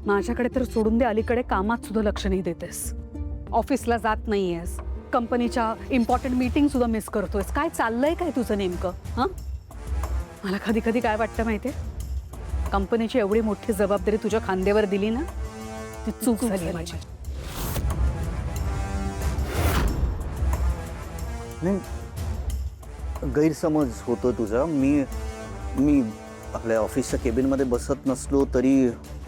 माझ्याकडे तर सोडून दे, अलीकडे कामात सुद्धा लक्ष नाही देतेस, ऑफिसला जात नाहीयेस, कंपनीच्या इम्पॉर्टंट मीटिंग सुद्धा मिस करतोयस. काय चाललंय काय तुझं नेमकं? हां, मला कधी कधी काय वाटतं माहितीये, कंपनीची एवढी मोठी जबाबदारी तुझ्या खांद्यावर दिली ना, ती चूक झाली माझी. नाही, गैरसमज होतो तुझा. मी आपल्या ऑफिसच्या केबिनमध्ये बसत नसलो तरी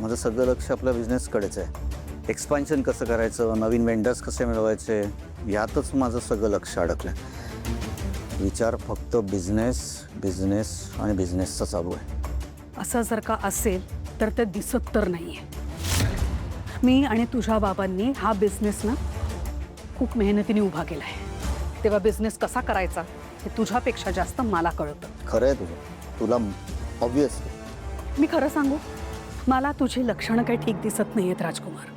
माझं सगळं लक्ष आपल्या बिझनेसकडेच आहे. एक्सपान्शन कसं करायचं, नवीन वेंडर्स कसे मिळवायचे, यातच माझं सगळं लक्ष अडकलं. विचार फक्त बिझनेस बिझनेस आणि बिझनेसचा चालू आहे. असं जर का असेल तर ते दिसत तर नाहीये. मी आणि तुझ्या बाबांनी हा बिझनेस ना खूप मेहनतीने उभा केला आहे. तेव्हा बिझनेस कसा करायचा हे तुझ्यापेक्षा जास्त मला कळतं. खरं आहे तुझं, तुला ऑब्वियस. मी खरं सांगू, मला तुझी लक्षणं काही ठीक दिसत नाहीयेत राजकुमार.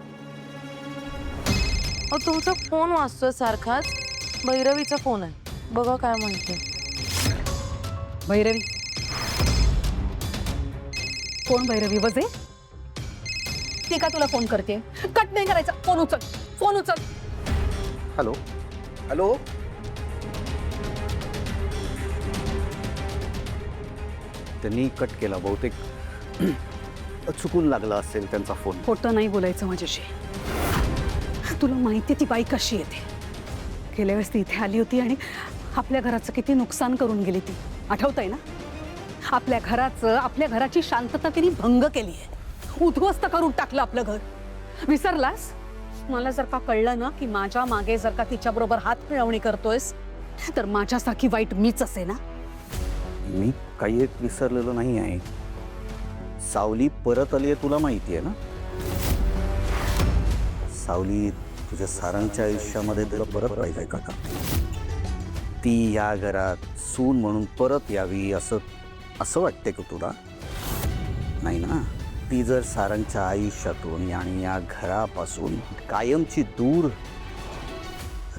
तुमचा फोन वाजतोय सारखाच. भैरवीचा फोन आहे, बघा काय म्हणते. भैरवी? कोण भैरवी? वजे? ती का तुला फोन करते? कट नाही करायचा, फोन उचल, फोन उचल. Hello hello. त्यांनी कट केला, बहुतेक चुकून लागला असेल त्यांचा फोन. खोटं नाही बोलायचं माझ्याशी. तुला माहिती ती बाई कशी येते. गेल्या वेळेस ती इथे आली होती आणि आपल्या घराचं किती नुकसान करून गेली ती, आठवतंय ना? आपल्या घराची शांतता तिने भंग केली आहे, उद्ध्वस्त करून टाकलं आपलं घर. विसरलास? मला जर का कळलं ना की माझ्या मागे जर का तिच्याबरोबर हात मिळवणी करतोयस तर माझ्यासारखी वाईट मीच असे ना. मी काही एक विसरलेलो नाही आहे. सावली परत आली आहे, तुला माहिती आहे ना? सावली तुझ्या सारंगच्या आयुष्यामध्ये तुला परत पाहिजे काका. ती या घरात सून म्हणून परत यावी असं वाटते का तुला? नाही ना. ती जर सारंगच्या आयुष्यातून आणि या घरापासून कायमची दूर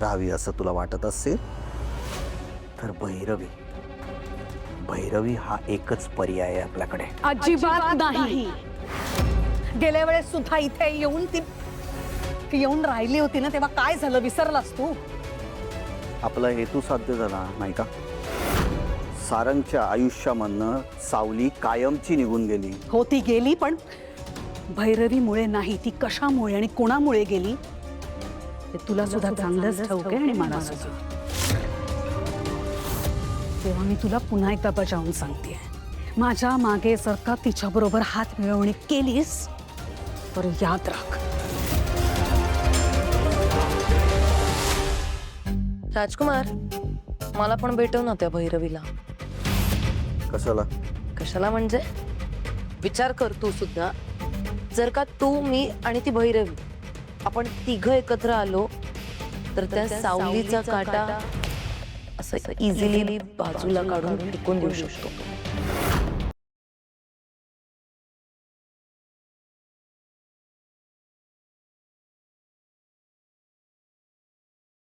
राहावी असं तुला वाटत असेल तर भैरवी हा एकच पर्याय आहे आपल्याकडे. अजिबात नाही. गेल्या वेळेस सुद्धा इथे येऊन ती येऊन राहिली होती ना, तेव्हा काय झालं विसरलास तू? आपला हेतू साध्य झाला नाही का? सारंगच्या आयुष्यामधनं सावली कायमची निघून गेली. हो, ती गेली, पण भैरवीमुळे नाही. ती कशामुळे आणि कोणामुळे गेली हे तुला सुद्धा चांगलंच ठाऊक आहे आणि मला सुद्धा. तेव्हा मी तुला पुन्हा एकदा बजावून सांगते, माझ्या मागे जर का तिच्याबरोबर हात मिळवणी केलीस तर याद राख. राजकुमार, मला पण भेटव ना त्या भैरवीला. कशाला म्हणजे विचार कर तू सुद्धा. जर का तू, मी आणि ती भैरवी आपण तिघं एकत्र आलो तर त्या सावलीचा काटा असं इझिली बाजूला काढून टिकून देऊ शकतो.